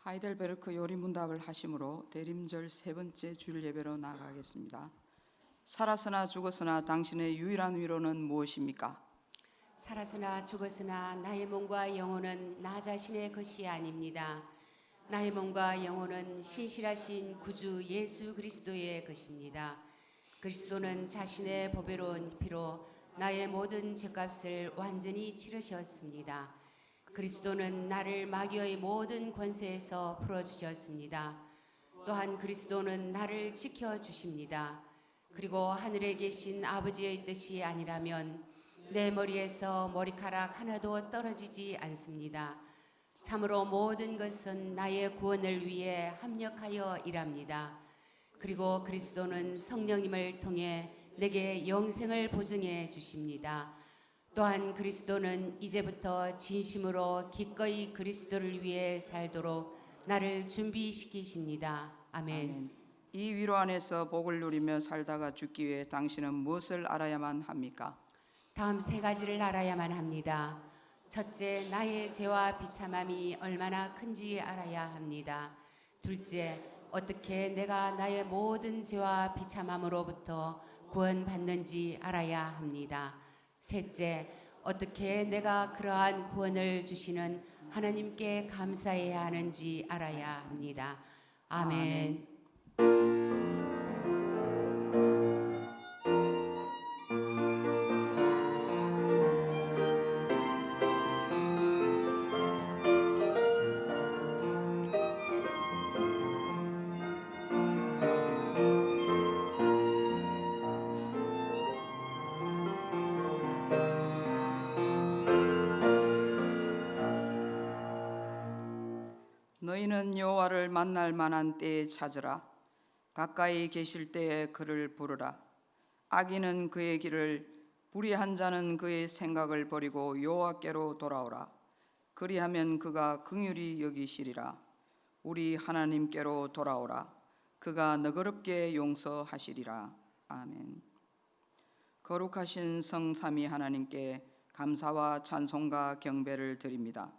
하이델베르크 요리문답을 하심으로 대림절 세 번째 주일 예배로 나아가겠습니다. 살았으나 죽었으나 당신의 유일한 위로는 무엇입니까? 살았으나 죽었으나 나의 몸과 영혼은 나 자신의 것이 아닙니다. 나의 몸과 영혼은 신실하신 구주 예수 그리스도의 것입니다. 그리스도는 자신의 보배로운 피로 나의 모든 죄값을 완전히 치르셨습니다. 그리스도는 나를 마귀의 모든 권세에서 풀어주셨습니다. 또한 그리스도는 나를 지켜주십니다. 그리고 하늘에 계신 아버지의 뜻이 아니라면 내 머리에서 머리카락 하나도 떨어지지 않습니다. 참으로 모든 것은 나의 구원을 위해 합력하여 일합니다. 그리고 그리스도는 성령님을 통해 내게 영생을 보증해 주십니다. 또한 그리스도는 이제부터 진심으로 기꺼이 그리스도를 위해 살도록 나를 준비시키십니다. 아멘. 이 위로 안에서 복을 누리며 살다가 죽기 위해 당신은 무엇을 알아야만 합니까? 다음 세 가지를 알아야만 합니다. 첫째, 나의 죄와 비참함이 얼마나 큰지 알아야 합니다. 둘째, 어떻게 내가 나의 모든 죄와 비참함으로부터 구원받는지 알아야 합니다. 셋째, 어떻게 내가 그러한 구원을 주시는 하나님께 감사해야 하는지 알아야 합니다. 아멘. 너희는 여호와를 만날 만한 때에 찾으라. 가까이 계실 때에 그를 부르라. 악인은 그의 길을, 불의한 자는 그의 생각을 버리고 여호와께로 돌아오라. 그리하면 그가 긍휼히 여기시리라. 우리 하나님께로 돌아오라. 그가 너그럽게 용서하시리라. 아멘. 거룩하신 성삼위 하나님께 감사와 찬송과 경배를 드립니다.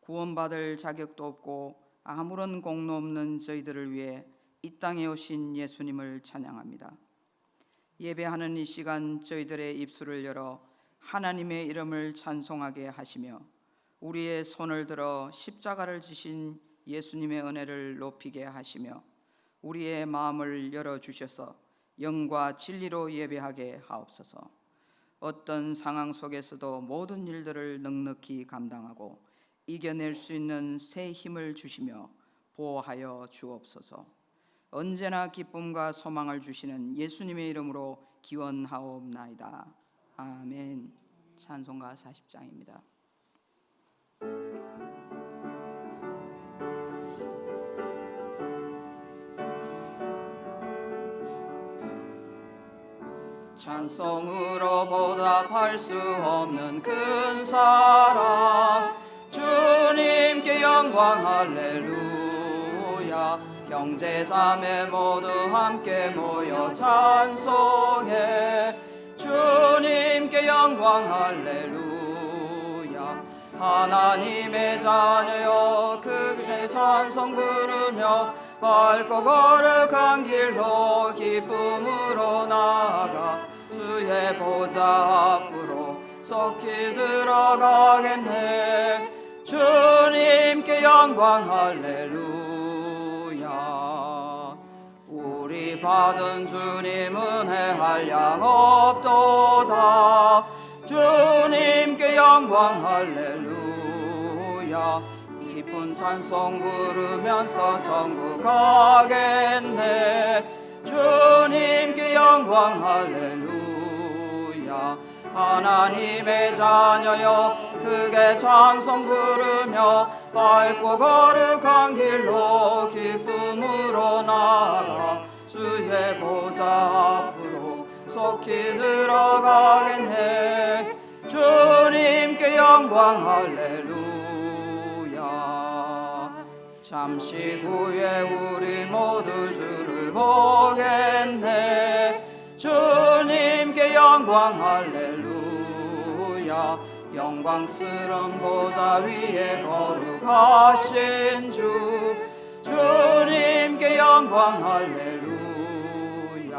구원받을 자격도 없고 아무런 공로 없는 저희들을 위해 이 땅에 오신 예수님을 찬양합니다. 예배하는 이 시간 저희들의 입술을 열어 하나님의 이름을 찬송하게 하시며 우리의 손을 들어 십자가를 지신 예수님의 은혜를 높이게 하시며 우리의 마음을 열어주셔서 영과 진리로 예배하게 하옵소서. 어떤 상황 속에서도 모든 일들을 넉넉히 감당하고 이겨낼 수 있는 새 힘을 주시며 보호하여 주옵소서. 언제나 기쁨과 소망을 주시는 예수님의 이름으로 기원하옵나이다. 아멘. 찬송가 40장입니다. 찬송으로 보답할 수 없는 큰 사랑, 주님께 영광 할렐루야. 형제 자매 모두 함께 모여 찬송해. 주님께 영광 할렐루야. 하나님의 자녀여 그의 찬송 부르며 밝고 거룩한 길로 기쁨으로 나아가 주의 보좌 앞으로 속히 들어가겠네. 주님께 영광 할렐루야. 우리 받은 주님 은혜 한량 없도다. 주님께 영광 할렐루야. 기쁜 찬송 부르면서 천국 가겠네. 주님께 영광 할렐루야. 하나님의 자녀여 크게 찬송 부르며 밝고 거룩한 길로 기쁨으로 나아가 주의 보좌 앞으로 속히 들어가겠네. 주님께 영광 할렐루야. 잠시 후에 우리 모두 주를 보겠네. 주님께 영광 할렐루야. 영광스러운 보좌 위에 거룩 거룩하신 주 주님께 영광 할렐루야.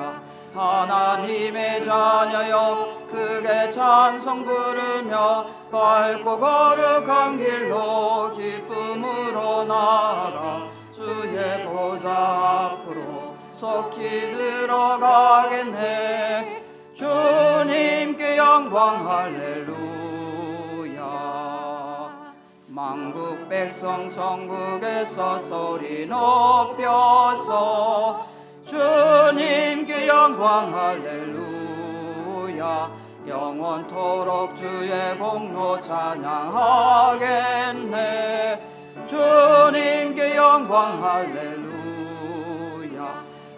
하나님의 자녀여 크게 찬송 부르며 밝고 거룩한 길로 기쁨으로 나아가 주의 보좌 앞으로 속히 들어가겠네. 주님께 영광 할렐루야. 만국 백성 성국에서 소리 높여서 주님께 영광 할렐루야. 영원토록 주의 공로 찬양하겠네. 주님께 영광 할렐루야.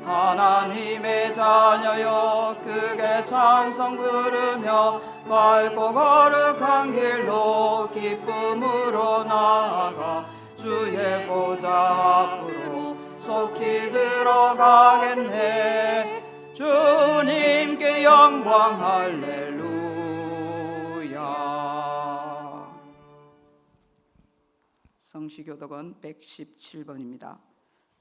하나님의 자녀여 크게 찬송 부르며 밝고 거룩한 길로 기쁨으로 나아가 주의 보좌 앞으로 속히 들어가겠네. 주님께 영광 할렐루야. 성시교독은 117번입니다.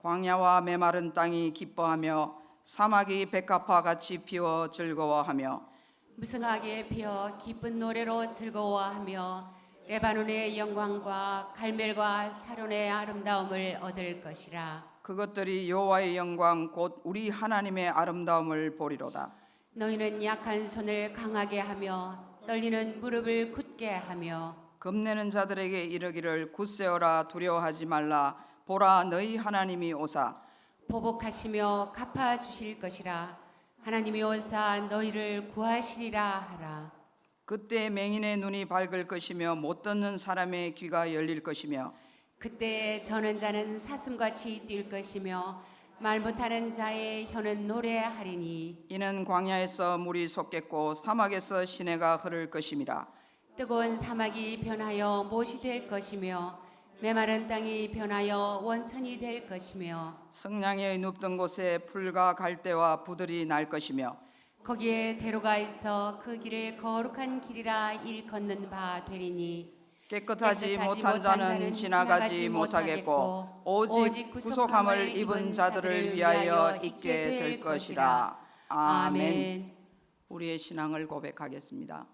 광야와 메마른 땅이 기뻐하며 사막이 백합화 같이 피어 즐거워하며 무성하게 피어 기쁜 노래로 즐거워하며 레바논의 영광과 갈멜과 사론의 아름다움을 얻을 것이라. 그것들이 여호와의 영광 곧 우리 하나님의 아름다움을 보리로다. 너희는 약한 손을 강하게 하며 떨리는 무릎을 굳게 하며 겁내는 자들에게 이르기를 굳세어라 두려워하지 말라. 보라 너희 하나님이 오사 보복하시며 갚아 주실 것이라. 하나님이 오사 너희를 구하시리라 하라. 그때 맹인의 눈이 밝을 것이며 못 듣는 사람의 귀가 열릴 것이며 그때 저는 자는 사슴같이 뛸 것이며 말 못하는 자의 혀는 노래하리니 이는 광야에서 물이 솟겠고 사막에서 시내가 흐를 것임이라. 뜨거운 사막이 변하여 못이 될 것이며 메마른 땅이 변하여 원천이 될 것이며 성냥에 눕던 곳에 풀과 갈대와 부들이 날 것이며 거기에 대로가 있어 그 길을 거룩한 길이라 일컫는 바 되리니 깨끗하지 못한 자는 지나가지 못하겠고 오직 구속함을 입은 자들을 위하여 있게 될 것이라. 아멘. 우리의 신앙을 고백하겠습니다.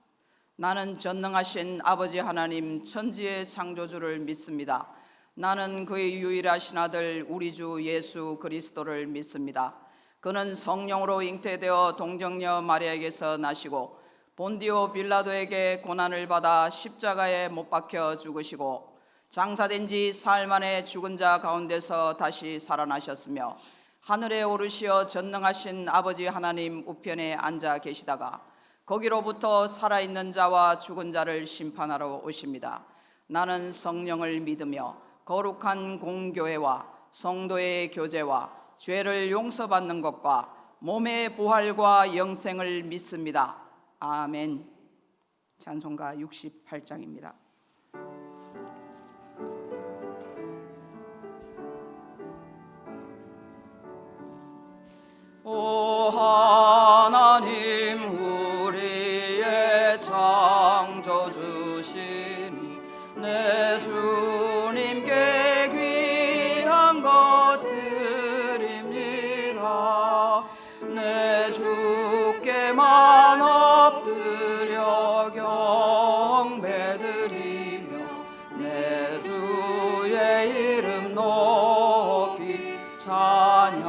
나는 전능하신 아버지 하나님 천지의 창조주를 믿습니다. 나는 그의 유일하신 아들 우리 주 예수 그리스도를 믿습니다. 그는 성령으로 잉태되어 동정녀 마리아에게서 나시고 본디오 빌라도에게 고난을 받아 십자가에 못 박혀 죽으시고 장사된 지 사흘 만에 죽은 자 가운데서 다시 살아나셨으며 하늘에 오르시어 전능하신 아버지 하나님 우편에 앉아 계시다가 거기로부터 살아있는 자와 죽은 자를 심판하러 오십니다. 나는 성령을 믿으며 거룩한 공교회와 성도의 교제와 죄를 용서받는 것과 몸의 부활과 영생을 믿습니다. 아멘. 찬송가 68장입니다. 오 하나님 우리의 창조주시니 내 주님께 귀한 것 드립니다. 내 주께만 엎드려 경배드리며 내 주의 이름 높이 찬양하네.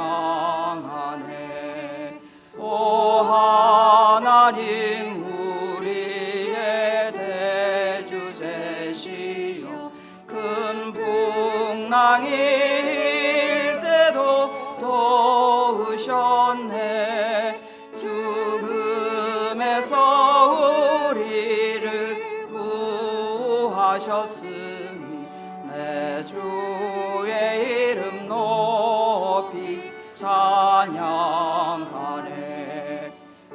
오 하나님 우리의 대주제시여 큰 풍랑일 때도 도우셨네. 죽음에서 우리를 구하셨으니 내 주의 이름 높이 찬양하네.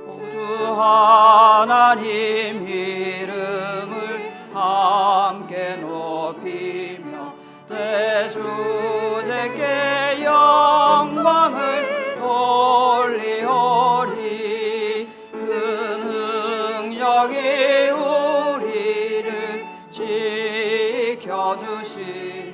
모두 하나님 이름을 함께 높이며 대주제께 영광을 돌리오리. 그 능력이 우리를 지켜주시니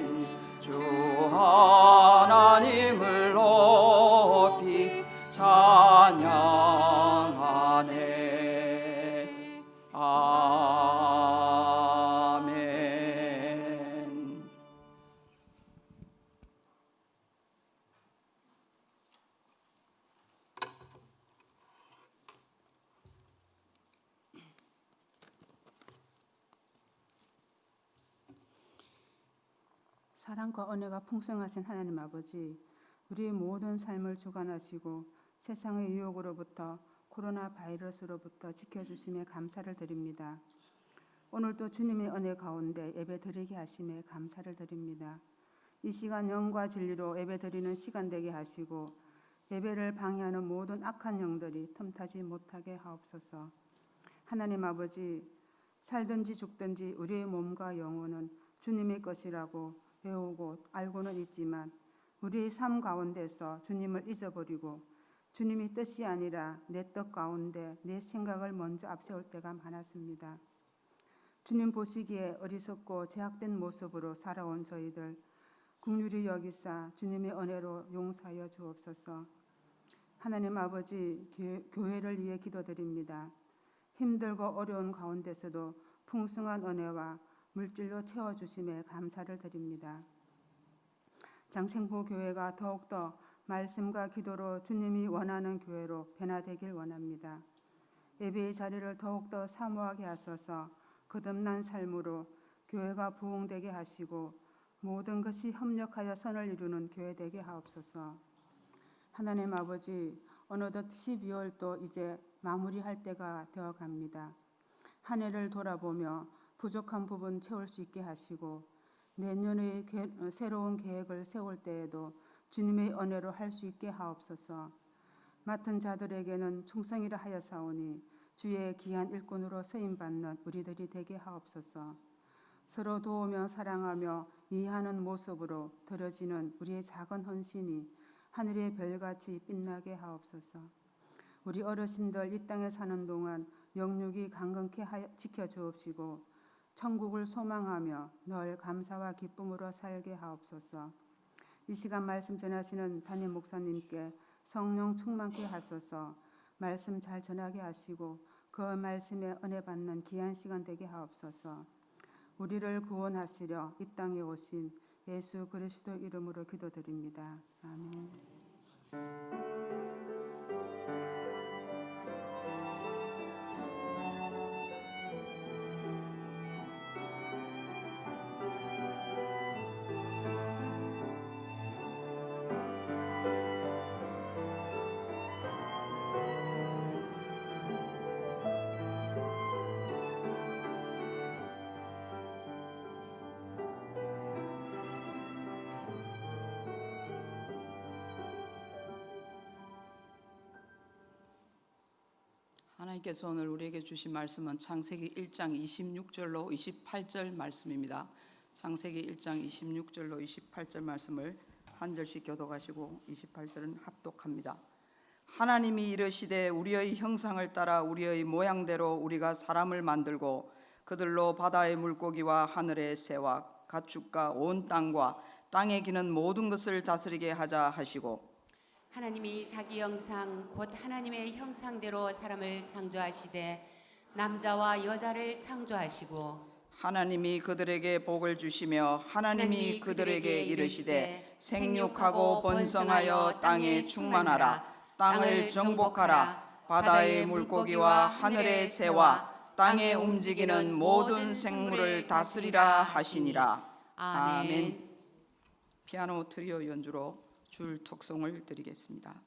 사랑과 은혜가 풍성하신 하나님 아버지, 우리의 모든 삶을 주관하시고 세상의 유혹으로부터 코로나 바이러스로부터 지켜주심에 감사를 드립니다. 오늘도 주님의 은혜 가운데 예배 드리게 하심에 감사를 드립니다. 이 시간 영과 진리로 예배 드리는 시간 되게 하시고 예배를 방해하는 모든 악한 영들이 틈타지 못하게 하옵소서. 하나님 아버지, 살든지 죽든지 우리의 몸과 영혼은 주님의 것이라고 배우고 알고는 있지만 우리의 삶 가운데서 주님을 잊어버리고 주님의 뜻이 아니라 내 뜻 가운데 내 생각을 먼저 앞세울 때가 많았습니다. 주님 보시기에 어리석고 제약된 모습으로 살아온 저희들 긍휼히 여기사 주님의 은혜로 용서하여 주옵소서. 하나님 아버지, 교회를 위해 기도드립니다. 힘들고 어려운 가운데서도 풍성한 은혜와 물질로 채워주심에 감사를 드립니다. 장생포 교회가 더욱더 말씀과 기도로 주님이 원하는 교회로 변화되길 원합니다. 예배의 자리를 더욱더 사모하게 하소서. 거듭난 삶으로 교회가 부흥되게 하시고 모든 것이 협력하여 선을 이루는 교회 되게 하옵소서. 하나님 아버지, 어느덧 12월도 이제 마무리할 때가 되어갑니다. 한 해를 돌아보며 부족한 부분 채울 수 있게 하시고 내년의 새로운 계획을 세울 때에도 주님의 은혜로 할 수 있게 하옵소서. 맡은 자들에게는 충성이라 하여사오니 주의 귀한 일꾼으로 쓰임받는 우리들이 되게 하옵소서. 서로 도우며 사랑하며 이해하는 모습으로 드려지는 우리의 작은 헌신이 하늘의 별같이 빛나게 하옵소서. 우리 어르신들 이 땅에 사는 동안 영육이 강건케 지켜주옵시고 천국을 소망하며 늘 감사와 기쁨으로 살게 하옵소서. 이 시간 말씀 전하시는 담임 목사님께 성령 충만케 하소서. 말씀 잘 전하게 하시고 그 말씀에 은혜 받는 귀한 시간 되게 하옵소서. 우리를 구원하시려 이 땅에 오신 예수 그리스도 이름으로 기도드립니다. 아멘. 하나님께서 오늘 우리에게 주신 말씀은 창세기 1장 26절로 28절 말씀입니다. 창세기 1장 26절로 28절 말씀을 한 절씩 교독하시고 28절은 합독합니다. 하나님이 이르시되 우리의 형상을 따라 우리의 모양대로 우리가 사람을 만들고 그들로 바다의 물고기와 하늘의 새와 가축과 온 땅과 땅에 기는 모든 것을 다스리게 하자 하시고 하나님이 자기 형상 곧 하나님의 형상대로 사람을 창조하시되 남자와 여자를 창조하시고 하나님이 그들에게 복을 주시며 하나님이 그들에게 이르시되 생육하고 번성하여 땅에 충만하라. 땅을 정복하라. 바다의 물고기와 하늘의 새와 땅에 움직이는 모든 생물을 다스리라 하시니라. 아멘. 피아노 트리오 연주로 줄 특송을 드리겠습니다.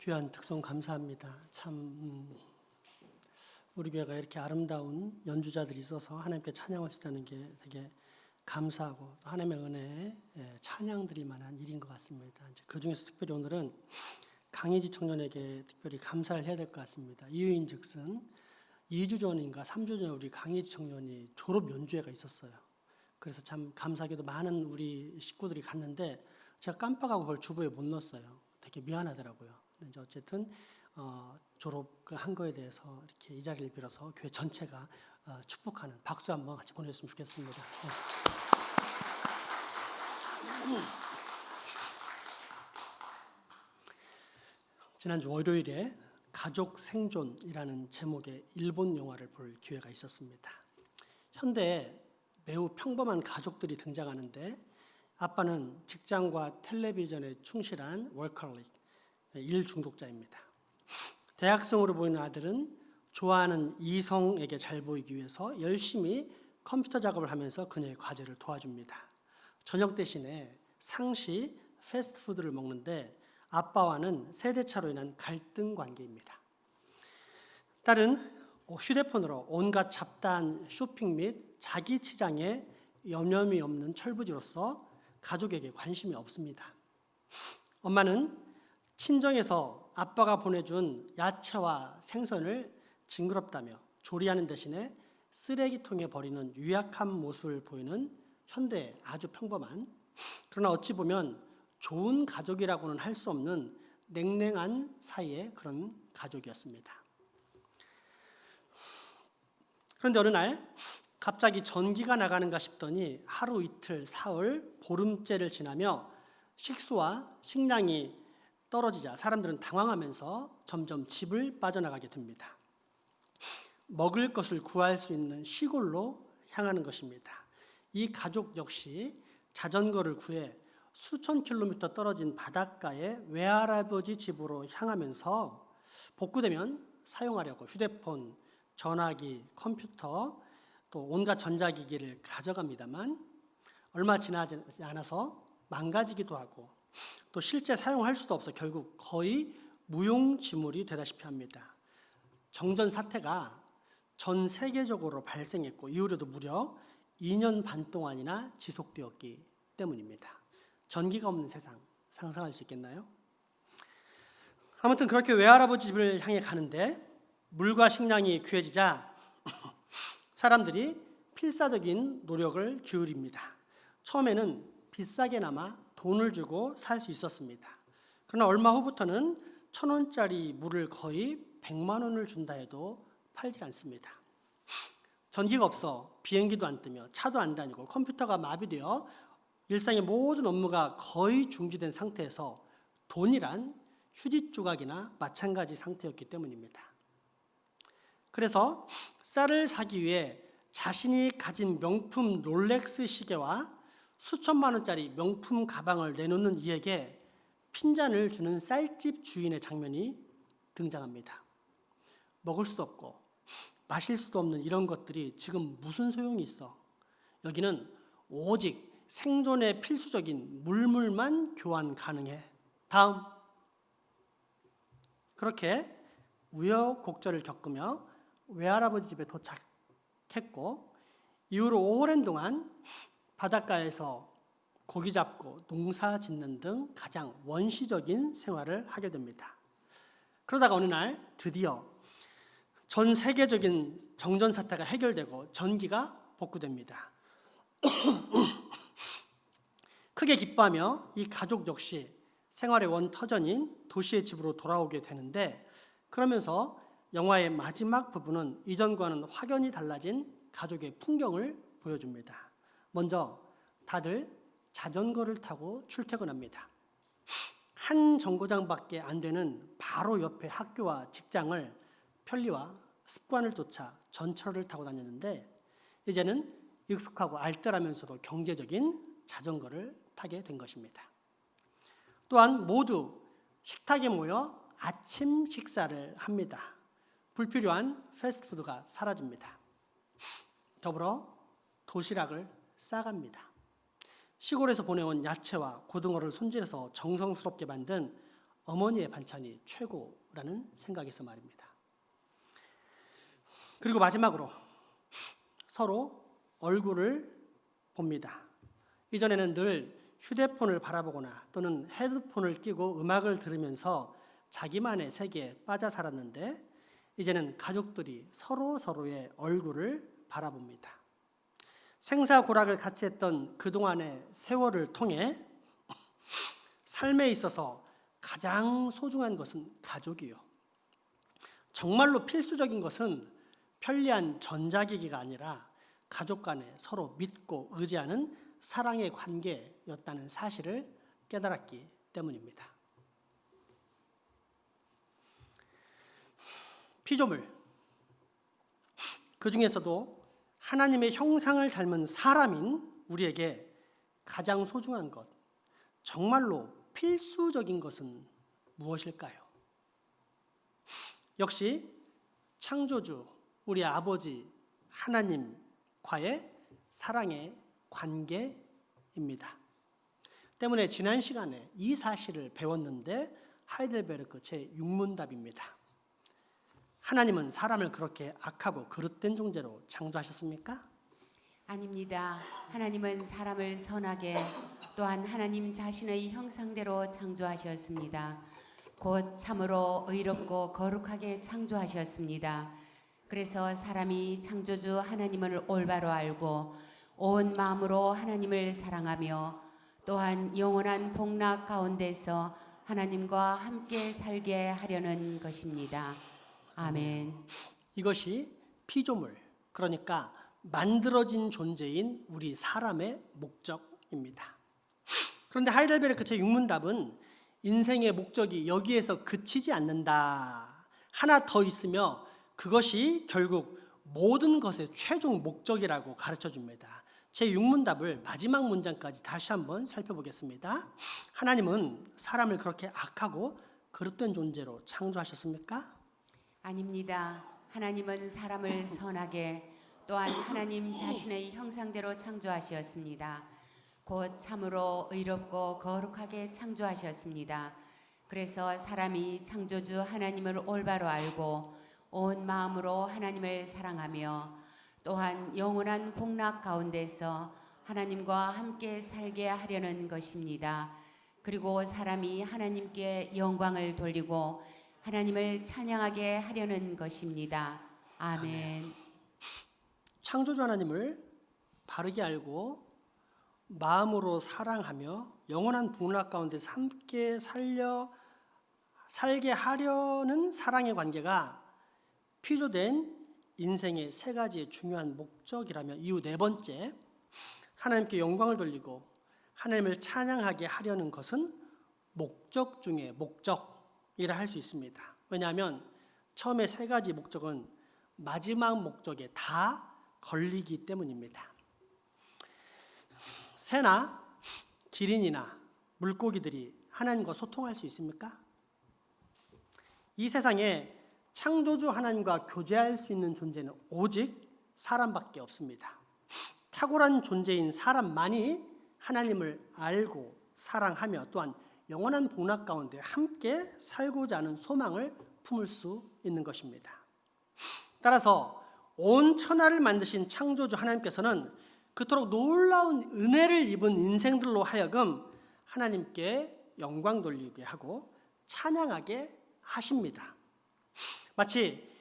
귀한 특송 감사합니다. 참 우리 교회가 이렇게 아름다운 연주자들이 있어서 하나님께 찬양할 수 있다는 게 되게 감사하고 하나님의 은혜에 찬양드릴 만한 일인 것 같습니다. 그 중에서 특별히 오늘은 강희지 청년에게 특별히 감사를 해야 될 것 같습니다. 이유인즉슨 2주 전인가 3주 전에 우리 강희지 청년이 졸업 연주회가 있었어요. 그래서 참 감사하게도 많은 우리 식구들이 갔는데 제가 깜빡하고 그걸 주보에 못 넣었어요. 되게 미안하더라고요. 근데 어쨌든 졸업한 거에 대해서 이렇게 이 자리를 빌어서 교회 전체가 축복하는 박수 한번 같이 보내줬으면 좋겠습니다. 지난주 월요일에 가족 생존이라는 제목의 일본 영화를 볼 기회가 있었습니다. 현대에 매우 평범한 가족들이 등장하는데 아빠는 직장과 텔레비전에 충실한 워커홀릭, 일 중독자입니다. 대학생으로 보이는 아들은 좋아하는 이성에게 잘 보이기 위해서 열심히 컴퓨터 작업을 하면서 그녀의 과제를 도와줍니다. 저녁 대신에 상시 패스트푸드를 먹는데 아빠와는 세대차로 인한 갈등 관계입니다. 딸은 휴대폰으로 온갖 잡다한 쇼핑 및 자기 치장에 여념이 없는 철부지로서 가족에게 관심이 없습니다. 엄마는 친정에서 아빠가 보내준 야채와 생선을 징그럽다며 조리하는 대신에 쓰레기통에 버리는 유약한 모습을 보이는 현대의 아주 평범한, 그러나 어찌 보면 좋은 가족이라고는 할 수 없는 냉랭한 사이의 그런 가족이었습니다. 그런데 어느 날 갑자기 전기가 나가는가 싶더니 하루 이틀 사흘 보름째를 지나며 식수와 식량이 떨어지자 사람들은 당황하면서 점점 집을 빠져나가게 됩니다. 먹을 것을 구할 수 있는 시골로 향하는 것입니다. 이 가족 역시 자전거를 구해 수천 킬로미터 떨어진 바닷가의 외할아버지 집으로 향하면서 복구되면 사용하려고 휴대폰, 전화기, 컴퓨터, 또 온갖 전자기기를 가져갑니다만 얼마 지나지 않아서 망가지기도 하고 또 실제 사용할 수도 없어 결국 거의 무용지물이 되다시피 합니다. 정전 사태가 전 세계적으로 발생했고 이후로도 무려 2년 반 동안이나 지속되었기 때문입니다. 전기가 없는 세상 상상할 수 있겠나요? 아무튼 그렇게 외할아버지 집을 향해 가는데 물과 식량이 귀해지자 사람들이 필사적인 노력을 기울입니다. 처음에는 비싸게나마 돈을 주고 살 수 있었습니다. 그러나 얼마 후부터는 1,000원짜리 물을 거의 100만 원을 준다 해도 팔지 않습니다. 전기가 없어 비행기도 안 뜨며 차도 안 다니고 컴퓨터가 마비되어 일상의 모든 업무가 거의 중지된 상태에서 돈이란 휴지 조각이나 마찬가지 상태였기 때문입니다. 그래서 쌀을 사기 위해 자신이 가진 명품 롤렉스 시계와 수천만 원짜리 명품 가방을 내놓는 이에게 핀잔을 주는 쌀집 주인의 장면이 등장합니다. 먹을 수도 없고 마실 수도 없는 이런 것들이 지금 무슨 소용이 있어? 여기는 오직 생존에 필수적인 물물만 교환 가능해. 다음. 그렇게 우여곡절을 겪으며 외할아버지 집에 도착했고 이후로 오랜 동안 바닷가에서 고기 잡고 농사 짓는 등 가장 원시적인 생활을 하게 됩니다. 그러다가 어느 날 드디어 전 세계적인 정전 사태가 해결되고 전기가 복구됩니다. 크게 기뻐하며 이 가족 역시 생활의 원터전인 도시의 집으로 돌아오게 되는데 그러면서 영화의 마지막 부분은 이전과는 확연히 달라진 가족의 풍경을 보여줍니다. 먼저 다들 자전거를 타고 출퇴근합니다. 한 정거장밖에 안 되는 바로 옆에 학교와 직장을 편리와 습관을 쫓아 전철을 타고 다녔는데 이제는 익숙하고 알뜰하면서도 경제적인 자전거를 타게 된 것입니다. 또한 모두 식탁에 모여 아침 식사를 합니다. 불필요한 패스트푸드가 사라집니다. 더불어 도시락을 싸갑니다. 시골에서 보내온 야채와 고등어를 손질해서 정성스럽게 만든 어머니의 반찬이 최고라는 생각에서 말입니다. 그리고 마지막으로 서로 얼굴을 봅니다. 이전에는 늘 휴대폰을 바라보거나 또는 헤드폰을 끼고 음악을 들으면서 자기만의 세계에 빠져 살았는데 이제는 가족들이 서로의 얼굴을 바라봅니다. 생사고락을 같이 했던 그동안의 세월을 통해 삶에 있어서 가장 소중한 것은 가족이요. 정말로 필수적인 것은 편리한 전자기기가 아니라 가족 간에 서로 믿고 의지하는 사랑의 관계였다는 사실을 깨달았기 때문입니다. 피조물, 그 중에서도 하나님의 형상을 닮은 사람인 우리에게 가장 소중한 것, 정말로 필수적인 것은 무엇일까요? 역시 창조주 우리 아버지 하나님과의 사랑의 관계입니다. 때문에 지난 시간에 이 사실을 배웠는데 하이델베르크 제6문답입니다. 하나님은 사람을 그렇게 악하고 그릇된 존재로 창조하셨습니까? 아닙니다. 하나님은 사람을 선하게 또한 하나님 자신의 형상대로 창조하셨습니다. 곧 참으로 의롭고 거룩하게 창조하셨습니다. 그래서 사람이 창조주 하나님을 올바로 알고 온 마음으로 하나님을 사랑하며 또한 영원한 복락 가운데서 하나님과 함께 살게 하려는 것입니다. 아멘. 이것이 피조물, 그러니까 만들어진 존재인 우리 사람의 목적입니다. 그런데 하이델베르크 제6문답은 인생의 목적이 여기에서 그치지 않는다. 하나 더 있으며 그것이 결국 모든 것의 최종 목적이라고 가르쳐줍니다. 제6문답을 마지막 문장까지 다시 한번 살펴보겠습니다. 하나님은 사람을 그렇게 악하고 그릇된 존재로 창조하셨습니까? 아닙니다. 하나님은 사람을 선하게 또한 하나님 자신의 형상대로 창조하셨습니다. 곧 참으로 의롭고 거룩하게 창조하셨습니다. 그래서 사람이 창조주 하나님을 올바로 알고 온 마음으로 하나님을 사랑하며 또한 영원한 복락 가운데서 하나님과 함께 살게 하려는 것입니다. 그리고 사람이 하나님께 영광을 돌리고 하나님을 찬양하게 하려는 것입니다. 아멘. 창조주 하나님을 바르게 알고 마음으로 사랑하며 영원한 복락 가운데서 함께 살게 하려는 사랑의 관계가 피조된 인생의 세 가지의 중요한 목적이라면 이후 네 번째, 하나님께 영광을 돌리고 하나님을 찬양하게 하려는 것은 목적 중에 목적이라 할 수 있습니다. 왜냐하면 처음에 세 가지 목적은 마지막 목적에 다 걸리기 때문입니다. 새나 기린이나 물고기들이 하나님과 소통할 수 있습니까? 이 세상에 창조주 하나님과 교제할 수 있는 존재는 오직 사람밖에 없습니다. 탁월한 존재인 사람만이 하나님을 알고 사랑하며 또한 영원한 복락 가운데 함께 살고자 하는 소망을 품을 수 있는 것입니다. 따라서 온 천하를 만드신 창조주 하나님께서는 그토록 놀라운 은혜를 입은 인생들로 하여금 하나님께 영광 돌리게 하고 찬양하게 하십니다. 마치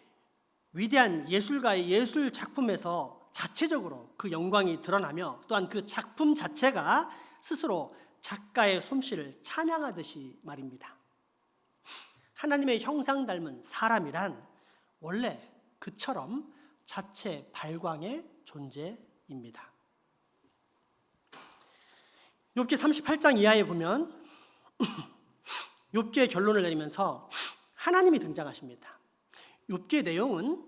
위대한 예술가의 예술 작품에서 자체적으로 그 영광이 드러나며 또한 그 작품 자체가 스스로 작가의 솜씨를 찬양하듯이 말입니다. 하나님의 형상 닮은 사람이란 원래 그처럼 자체 발광의 존재입니다. 욥기 38장 이하에 보면 욥기의 결론을 내리면서 하나님이 등장하십니다. 욥기의 내용은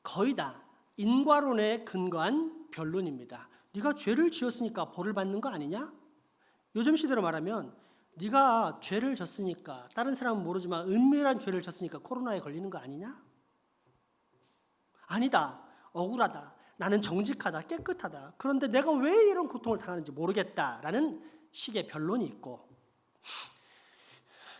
거의 다 인과론에 근거한 변론입니다. 네가 죄를 지었으니까 벌을 받는 거 아니냐? 요즘 시대로 말하면 네가 죄를 졌으니까, 다른 사람은 모르지만 은밀한 죄를 졌으니까 코로나에 걸리는 거 아니냐? 아니다. 억울하다. 나는 정직하다. 깨끗하다. 그런데 내가 왜 이런 고통을 당하는지 모르겠다라는 식의 변론이 있고,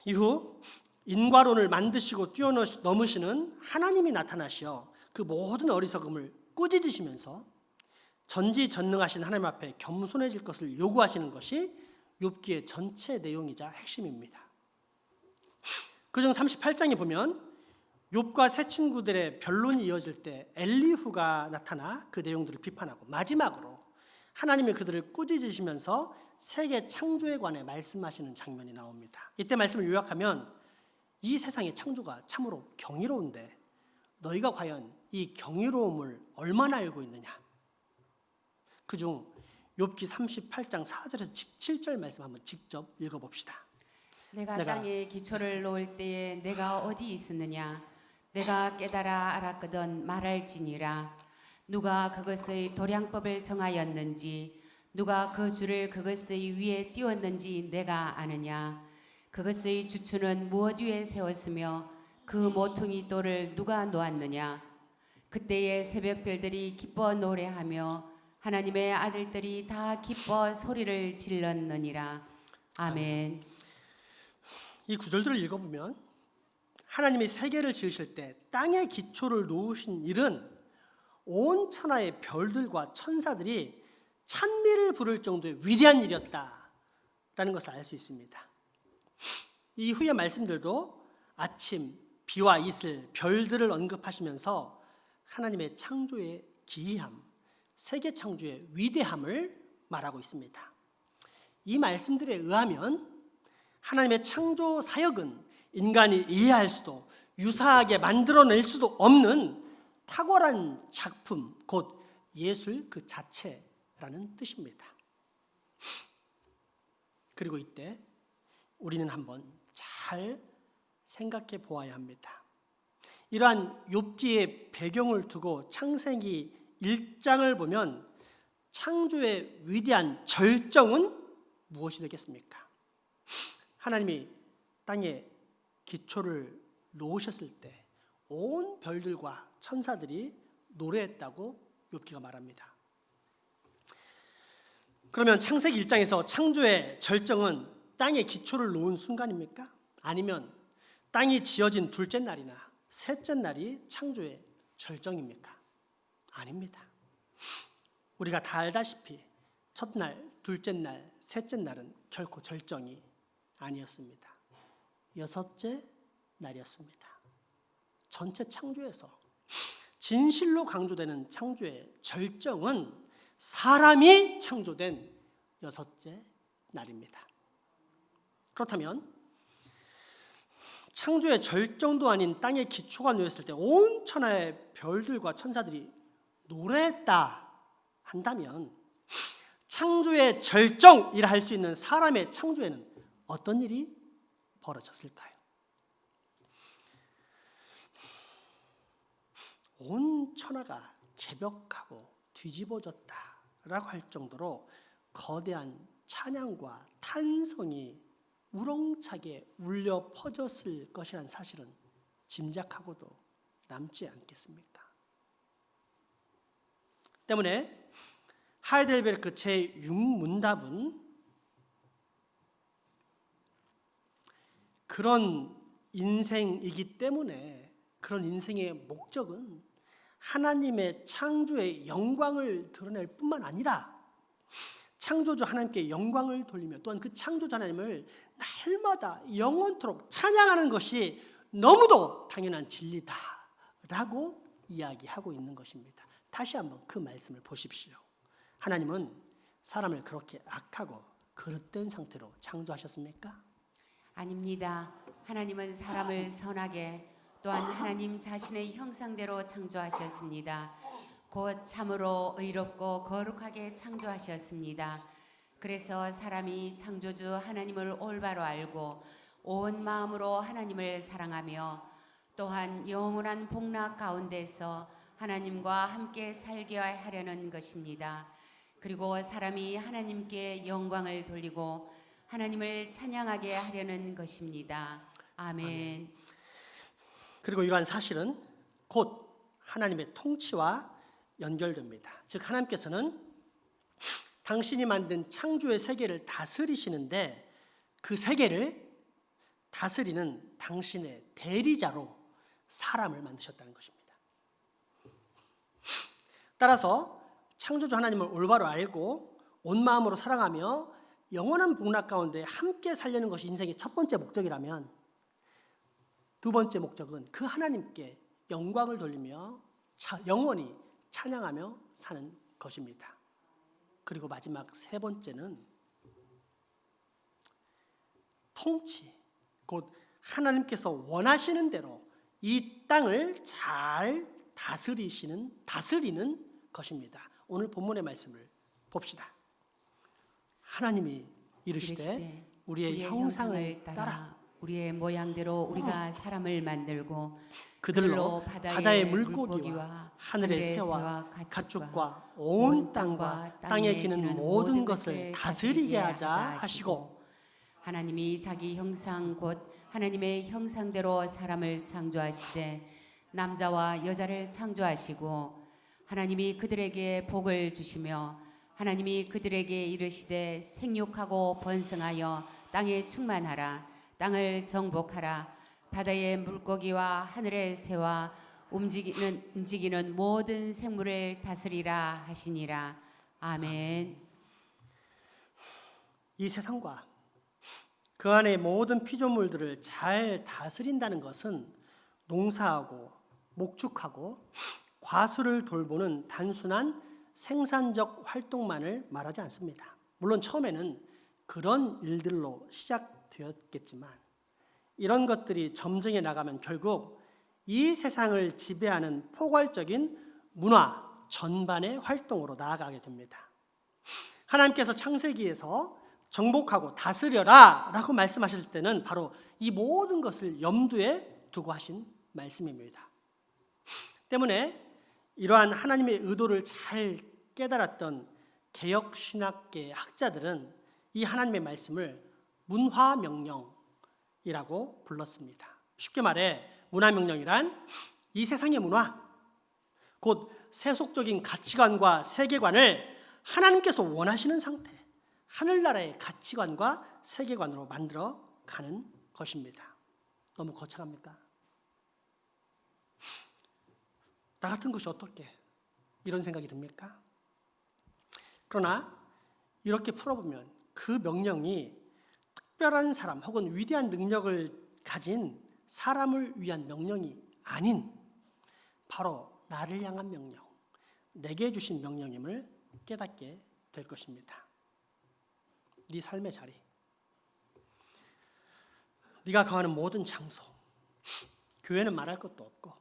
이후 인과론을 만드시고 뛰어넘으시는 하나님이 나타나시어 그 모든 어리석음을 꾸짖으시면서 전지전능하신 하나님 앞에 겸손해질 것을 요구하시는 것이 욥기의 전체 내용이자 핵심입니다. 그중 38장에 보면 욥과 세 친구들의 변론이 이어질 때 엘리후가 나타나 그 내용들을 비판하고 마지막으로 하나님이 그들을 꾸짖으시면서 세계 창조에 관해 말씀하시는 장면이 나옵니다. 이때 말씀을 요약하면 이 세상의 창조가 참으로 경이로운데 너희가 과연 이 경이로움을 얼마나 알고 있느냐. 그중 욥기 38장 4절에서 7절 말씀 한번 직접 읽어봅시다. 내가 땅에 기초를 놓을 때에 내가 어디 있었느냐. 내가 깨달아 알았거든 말할지니라. 누가 그것의 도량법을 정하였는지 누가 그 줄을 그것의 위에 띄웠는지 내가 아느냐. 그것의 주추는 무엇 위에 세웠으며 그 모퉁이 돌을 누가 놓았느냐. 그때의 새벽별들이 기뻐 노래하며 하나님의 아들들이 다 기뻐 소리를 질렀느니라. 아멘. 이 구절들을 읽어보면 하나님이 세계를 지으실 때 땅에 기초를 놓으신 일은 온 천하의 별들과 천사들이 찬미를 부를 정도의 위대한 일이었다라는 것을 알 수 있습니다. 이후의 말씀들도 아침, 비와 이슬, 별들을 언급하시면서 하나님의 창조의 기이함, 세계 창조의 위대함을 말하고 있습니다. 이 말씀들에 의하면 하나님의 창조 사역은 인간이 이해할 수도 유사하게 만들어낼 수도 없는 탁월한 작품, 곧 예술 그 자체라는 뜻입니다. 그리고 이때 우리는 한번 잘 생각해 보아야 합니다. 이러한 욥기의 배경을 두고 창세기 1장을 보면 창조의 위대한 절정은 무엇이 되겠습니까? 하나님이 땅에 기초를 놓으셨을 때 온 별들과 천사들이 노래했다고 욥기가 말합니다. 그러면 창세기 1장에서 창조의 절정은 땅에 기초를 놓은 순간입니까? 아니면 땅이 지어진 둘째 날이나 셋째 날이 창조의 절정입니까? 아닙니다. 우리가 다 알다시피 첫날, 둘째 날, 셋째 날은 결코 절정이 아니었습니다. 여섯째 날이었습니다. 전체 창조에서 진실로 강조되는 창조의 절정은 사람이 창조된 여섯째 날입니다. 그렇다면 창조의 절정도 아닌 땅의 기초가 놓였을 때 온 천하의 별들과 천사들이 노래했다 한다면 창조의 절정이라 할 수 있는 사람의 창조에는 어떤 일이 벌어졌을까요? 온 천하가 개벽하고 뒤집어졌다라고 할 정도로 거대한 찬양과 탄성이 우렁차게 울려 퍼졌을 것이라는 사실은 짐작하고도 남지 않겠습니까? 때문에 하이델베르크 제6문답은 그런 인생이기 때문에 그런 인생의 목적은 하나님의 창조의 영광을 드러낼 뿐만 아니라 창조주 하나님께 영광을 돌리며 또한 그 창조주 하나님을 날마다 영원토록 찬양하는 것이 너무도 당연한 진리다라고 이야기하고 있는 것입니다. 다시 한번 그 말씀을 보십시오. 하나님은 사람을 그렇게 악하고 그릇된 상태로 창조하셨습니까? 아닙니다. 하나님은 사람을 선하게 또한 하나님 자신의 형상대로 창조하셨습니다. 곧 참으로 의롭고 거룩하게 창조하셨습니다. 그래서 사람이 창조주 하나님을 올바로 알고 온 마음으로 하나님을 사랑하며 또한 영원한 복락 가운데서 하나님과 함께 살게 하려는 것입니다. 그리고 사람이 하나님께 영광을 돌리고 하나님을 찬양하게 하려는 것입니다. 아멘. 그리고 이러한 사실은 곧 하나님의 통치와 연결됩니다. 즉 하나님께서는 당신이 만든 창조의 세계를 다스리시는데 그 세계를 다스리는 당신의 대리자로 사람을 만드셨다는 것입니다. 따라서 창조주 하나님을 올바로 알고 온 마음으로 사랑하며 영원한 복락 가운데 함께 살려는 것이 인생의 첫 번째 목적이라면, 두 번째 목적은 그 하나님께 영광을 돌리며 영원히 찬양하며 사는 것입니다. 그리고 마지막 세 번째는 통치, 곧 하나님께서 원하시는 대로 이 땅을 잘 다스리는 것입니다. 오늘 본문의 말씀을 봅시다. 하나님이 이르시되 우리의 형상을 따라 우리의 모양대로 우리가 사람을 만들고 그들로 바다의 물고기와 하늘의 새와 가축과 온 땅과 땅에 기는 모든 것을 다스리게 하자 하시고, 하나님이 자기 형상 곧 하나님의 형상대로 사람을 창조하시되 남자와 여자를 창조하시고, 하나님이 그들에게 복을 주시며 하나님이 그들에게 이르시되 생육하고 번성하여 땅에 충만하라. 땅을 정복하라. 바다의 물고기와 하늘의 새와 움직이는 모든 생물을 다스리라 하시니라. 아멘. 이 세상과 그 안의 모든 피조물들을 잘 다스린다는 것은 농사하고 목축하고 과수를 돌보는 단순한 생산적 활동만을 말하지 않습니다. 물론 처음에는 그런 일들로 시작되었겠지만 이런 것들이 점증해 나가면 결국 이 세상을 지배하는 포괄적인 문화 전반의 활동으로 나아가게 됩니다. 하나님께서 창세기에서 정복하고 다스려라 라고 말씀하실 때는 바로 이 모든 것을 염두에 두고 하신 말씀입니다. 때문에 이러한 하나님의 의도를 잘 깨달았던 개혁신학계 학자들은 이 하나님의 말씀을 문화명령이라고 불렀습니다. 쉽게 말해 문화명령이란 이 세상의 문화, 곧 세속적인 가치관과 세계관을 하나님께서 원하시는 상태, 하늘나라의 가치관과 세계관으로 만들어 가는 것입니다. 너무 거창합니까? 나 같은 것이 어떻게 이런 생각이 듭니까? 그러나 이렇게 풀어보면 그 명령이 특별한 사람 혹은 위대한 능력을 가진 사람을 위한 명령이 아닌 바로 나를 향한 명령, 내게 주신 명령임을 깨닫게 될 것입니다. 네 삶의 자리, 네가 거하는 모든 장소, 교회는 말할 것도 없고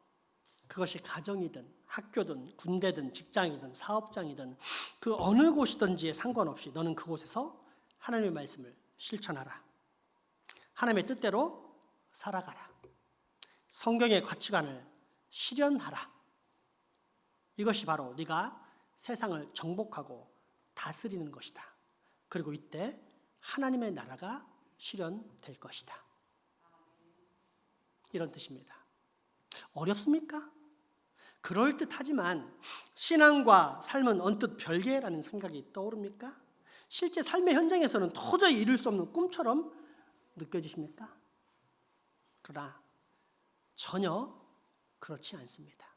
그것이 가정이든 학교든 군대든 직장이든 사업장이든 그 어느 곳이든지에 상관없이 너는 그곳에서 하나님의 말씀을 실천하라. 하나님의 뜻대로 살아가라. 성경의 가치관을 실현하라. 이것이 바로 네가 세상을 정복하고 다스리는 것이다. 그리고 이때 하나님의 나라가 실현될 것이다. 이런 뜻입니다. 어렵습니까? 그럴듯하지만 신앙과 삶은 언뜻 별개라는 생각이 떠오릅니까? 실제 삶의 현장에서는 도저히 이룰 수 없는 꿈처럼 느껴지십니까? 그러나 전혀 그렇지 않습니다.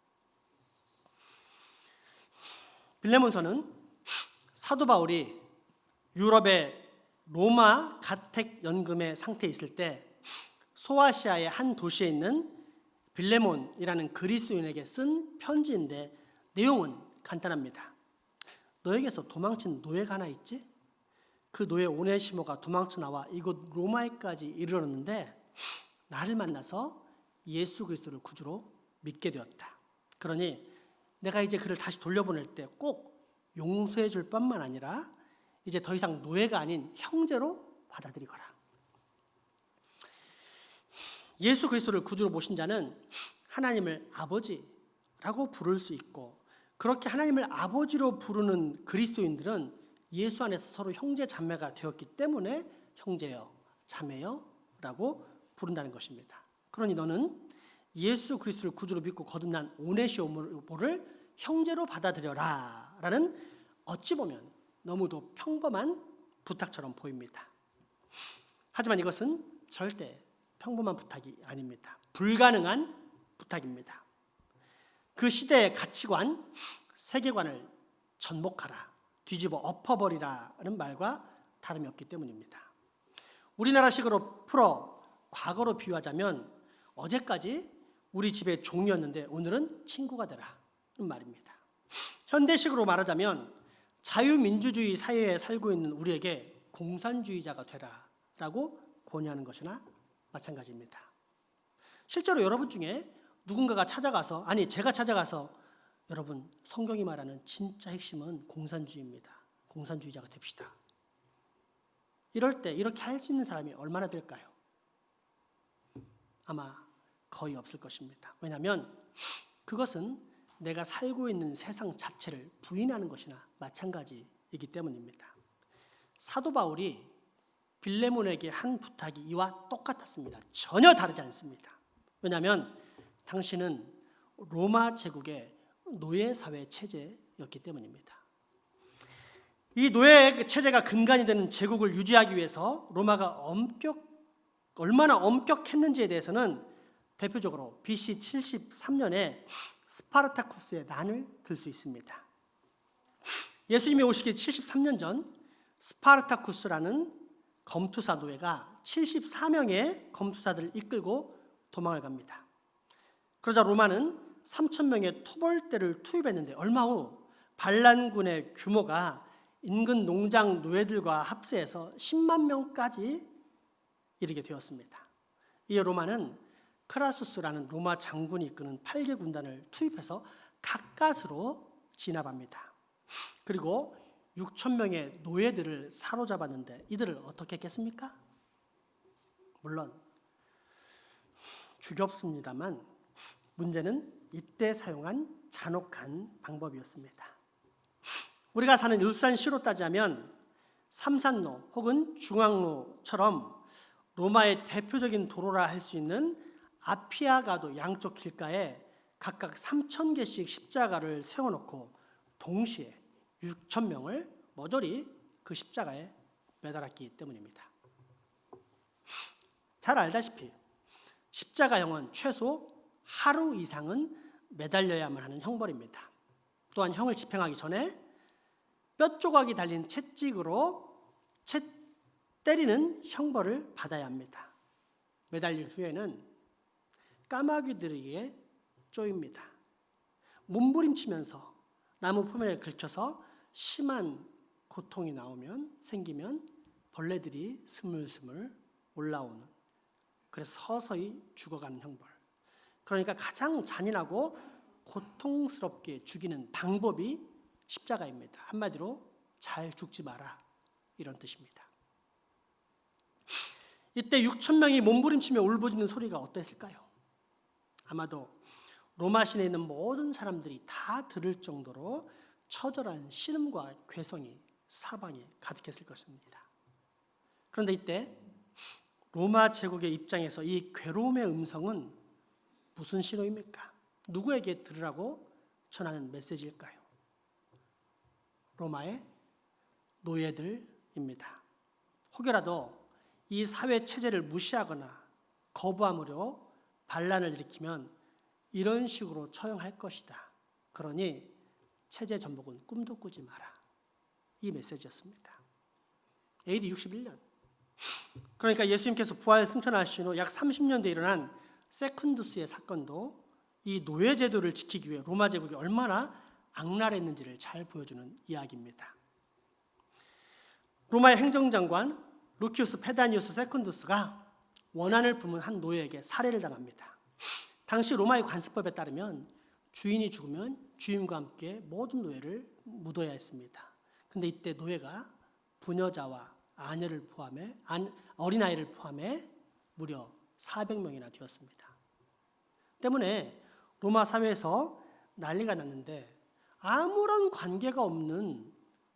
빌레몬서는 사도 바울이 유럽의 로마 가택 연금의 상태에 있을 때 소아시아의 한 도시에 있는 빌레몬이라는 그리스도인에게 쓴 편지인데 내용은 간단합니다. 너에게서 도망친 노예가 하나 있지? 그 노예 오네시모가 도망쳐 나와 이곳 로마에까지 이르렀는데 나를 만나서 예수 그리스도를 구주로 믿게 되었다. 그러니 내가 이제 그를 다시 돌려보낼 때 꼭 용서해 줄 뿐만 아니라 이제 더 이상 노예가 아닌 형제로 받아들이거라. 예수 그리스도를 구주로 모신 자는 하나님을 아버지라고 부를 수 있고, 그렇게 하나님을 아버지로 부르는 그리스도인들은 예수 안에서 서로 형제 자매가 되었기 때문에 형제여 자매여 라고 부른다는 것입니다. 그러니 너는 예수 그리스도를 구주로 믿고 거듭난 오네시모를 형제로 받아들여라 라는 어찌 보면 너무도 평범한 부탁처럼 보입니다. 하지만 이것은 절대 평범한 부탁이 아닙니다. 불가능한 부탁입니다. 그 시대의 가치관, 세계관을 전복하라, 뒤집어 엎어버리라는 말과 다름이 없기 때문입니다. 우리나라식으로 풀어 과거로 비유하자면 어제까지 우리 집의 종이었는데 오늘은 친구가 되라는 말입니다. 현대식으로 말하자면 자유민주주의 사회에 살고 있는 우리에게 공산주의자가 되라라고 권유하는 것이나 마찬가지입니다. 실제로 여러분 중에 누군가가 찾아가서, 아니 제가 찾아가서 여러분 성경이 말하는 진짜 핵심은 공산주의입니다. 공산주의자가 됩시다. 이럴 때 이렇게 할 수 있는 사람이 얼마나 될까요? 아마 거의 없을 것입니다. 왜냐하면 그것은 내가 살고 있는 세상 자체를 부인하는 것이나 마찬가지이기 때문입니다. 사도 바울이 빌레몬에게 한 부탁이 이와 똑같았습니다. 전혀 다르지 않습니다. 왜냐하면 당신은 로마 제국의 노예사회 체제였기 때문입니다. 이 노예 체제가 근간이 되는 제국을 유지하기 위해서 로마가 얼마나 엄격했는지에 대해서는 대표적으로 BC 73년에 스파르타쿠스의 난을 들 수 있습니다. 예수님이 오시기 73년 전 스파르타쿠스라는 검투사 노예가 74명의 검투사들을 이끌고 도망을 갑니다. 그러자 로마는 3,000명의 토벌대를 투입했는데 얼마 후 반란군의 규모가 인근 농장 노예들과 합세해서 10만 명까지 이르게 되었습니다. 이에 로마는 크라수스라는 로마 장군이 이끄는 8개 군단을 투입해서 가까스로 진압합니다. 그리고 6,000명의 노예들을 사로잡았는데 이들을 어떻게 했겠습니까? 물론 죽였습니다만 문제는 이때 사용한 잔혹한 방법이었습니다. 우리가 사는 일산시로 따지자면 삼산로 혹은 중앙로처럼 로마의 대표적인 도로라 할 수 있는 아피아가도 양쪽 길가에 각각 3,000개씩 십자가를 세워놓고 동시에 6,000명을 모조리 그 십자가에 매달았기 때문입니다. 잘 알다시피 십자가형은 최소 하루 이상은 매달려야만 하는 형벌입니다. 또한 형을 집행하기 전에 뼈 조각이 달린 채찍으로 때리는 형벌을 받아야 합니다. 매달린 후에는 까마귀들에게 쪼입니다. 몸부림치면서 나무 표면에 긁혀서 심한 고통이 생기면 벌레들이 스물스물 올라오는, 그래서 서서히 죽어가는 형벌. 그러니까 가장 잔인하고 고통스럽게 죽이는 방법이 십자가입니다. 한마디로 잘 죽지 마라, 이런 뜻입니다. 이때 6,000명이 몸부림치며 울부짖는 소리가 어땠을까요? 아마도 로마 시내에 있는 모든 사람들이 다 들을 정도로 처절한 신음과 괴성이 사방에 가득했을 것입니다. 그런데 이때 로마 제국의 입장에서 이 괴로움의 음성은 무슨 신호입니까? 누구에게 들으라고 전하는 메시지일까요? 로마의 노예들입니다. 혹여라도 이 사회 체제를 무시하거나 거부함으로 반란을 일으키면 이런 식으로 처형할 것이다. 그러니 체제 전복은 꿈도 꾸지 마라. 이 메시지였습니다. AD 61년. 그러니까 예수님께서 부활 승천하신 후 약 30년 뒤에 일어난 세쿤두스의 사건도 이 노예 제도를 지키기 위해 로마 제국이 얼마나 악랄했는지를 잘 보여주는 이야기입니다. 로마의 행정장관 루키우스 페다니우스 세쿤두스가 원한을 품은 한 노예에게 살해를 당합니다. 당시 로마의 관습법에 따르면 주인이 죽으면 주인과 함께 모든 노예를 묻어야 했습니다. 그런데 이때 노예가 부녀자와 아내를 포함해 어린아이를 포함해 무려 400명이나 되었습니다. 때문에 로마 사회에서 난리가 났는데 아무런 관계가 없는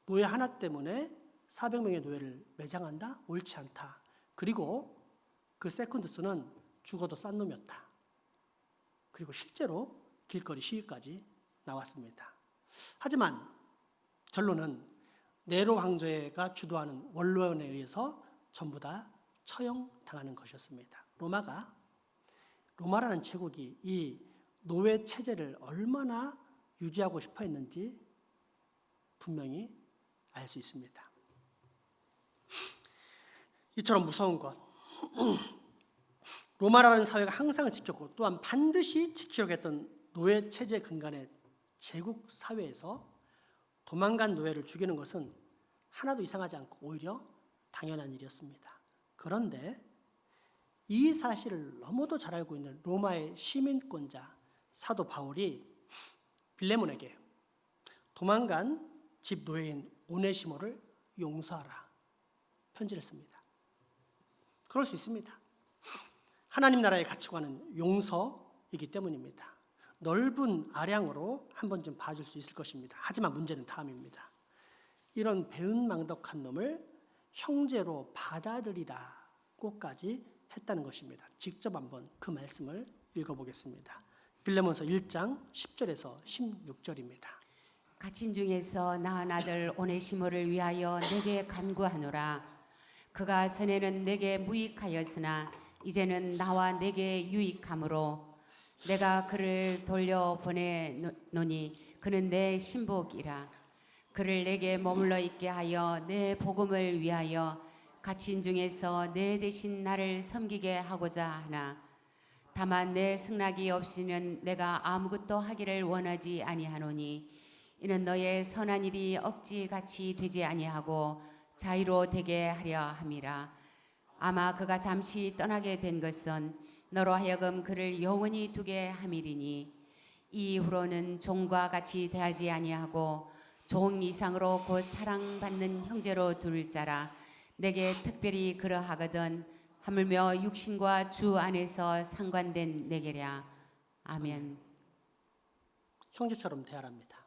노예 하나 때문에 400명의 노예를 매장한다? 옳지 않다. 그리고 그 세쿤두스는 죽어도 싼 놈이었다. 그리고 실제로 길거리 시위까지 나왔습니다. 하지만 결론은 네로 황제가 주도하는 원로원에 의해서 전부 다 처형당하는 것이었습니다. 로마라는 제국이 이 노예 체제를 얼마나 유지하고 싶어 했는지 분명히 알 수 있습니다. 이처럼 무서운 것, 로마라는 사회가 항상 지켰고 또한 반드시 지키려고 했던 노예 체제 근간의 제국 사회에서 도망간 노예를 죽이는 것은 하나도 이상하지 않고 오히려 당연한 일이었습니다. 그런데 이 사실을 너무도 잘 알고 있는 로마의 시민권자 사도 바울이 빌레몬에게 도망간 집 노예인 오네시모를 용서하라 편지를 씁니다. 그럴 수 있습니다. 하나님 나라의 가치관은 용서이기 때문입니다. 넓은 아량으로 한 번쯤 봐줄 수 있을 것입니다. 하지만 문제는 다음입니다. 이런 배은망덕한 놈을 형제로 받아들이라고까지 했다는 것입니다. 직접 한번 그 말씀을 읽어보겠습니다. 빌레몬서 1장 10절에서 16절입니다. 갇힌 중에서 낳은 아들 오네시모를 위하여 내게 간구하노라. 그가 전에는 내게 무익하였으나 이제는 나와 내게 유익함으로 내가 그를 돌려보내노니 그는 내 신복이라. 그를 내게 머물러 있게 하여 내 복음을 위하여 갇힌 중에서 내 대신 나를 섬기게 하고자 하나 다만 내 승낙이 없이는 내가 아무것도 하기를 원하지 아니하노니 이는 너의 선한 일이 억지같이 되지 아니하고 자유로 되게 하려 함이라. 아마 그가 잠시 떠나게 된 것은 너로 하여금 그를 영원히 두게 함이리니 이후로는 종과 같이 대하지 아니하고 종 이상으로 곧 사랑받는 형제로 둘 자라. 내게 특별히 그러하거든 하물며 육신과 주 안에서 상관된 내게랴. 아멘. 형제처럼 대하랍니다.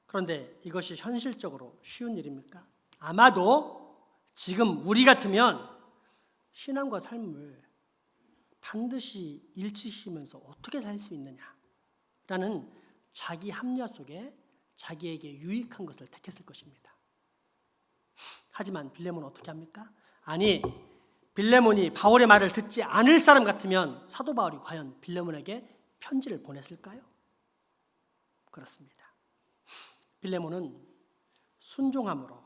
그런데 이것이 현실적으로 쉬운 일입니까? 아마도 지금 우리 같으면 신앙과 삶을 반드시 일치시키면서 어떻게 살 수 있느냐라는 자기 합리화 속에 자기에게 유익한 것을 택했을 것입니다. 하지만 빌레몬은 어떻게 합니까? 아니, 빌레몬이 바울의 말을 듣지 않을 사람 같으면 사도 바울이 과연 빌레몬에게 편지를 보냈을까요? 그렇습니다. 빌레몬은 순종함으로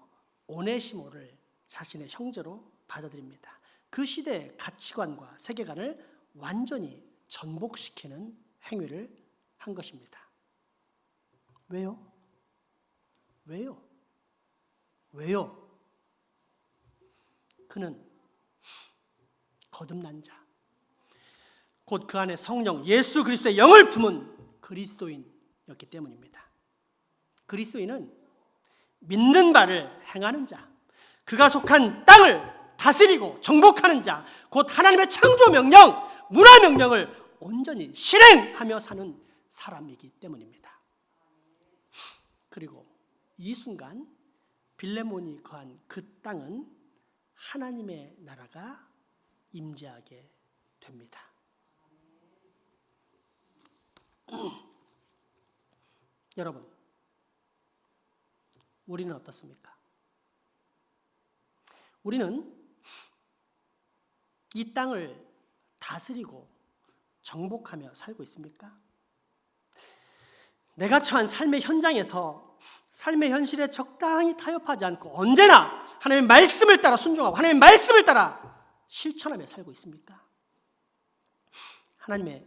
오네시모를 자신의 형제로 받아들입니다. 그 시대의 가치관과 세계관을 완전히 전복시키는 행위를 한 것입니다. 왜요? 그는 거듭난 자, 곧 그 안에 성령 예수 그리스도의 영을 품은 그리스도인이었기 때문입니다. 그리스도인은 믿는 바를 행하는 자, 그가 속한 땅을 다스리고 정복하는 자, 곧 하나님의 창조 명령, 문화 명령을 온전히 실행하며 사는 사람이기 때문입니다. 그리고 이 순간 빌레몬이 거한 그 땅은 하나님의 나라가 임재하게 됩니다. 여러분, 우리는 어떻습니까? 우리는 이 땅을 다스리고 정복하며 살고 있습니까? 내가 처한 삶의 현장에서 삶의 현실에 적당히 타협하지 않고 언제나 하나님의 말씀을 따라 순종하고 하나님의 말씀을 따라 실천하며 살고 있습니까? 하나님의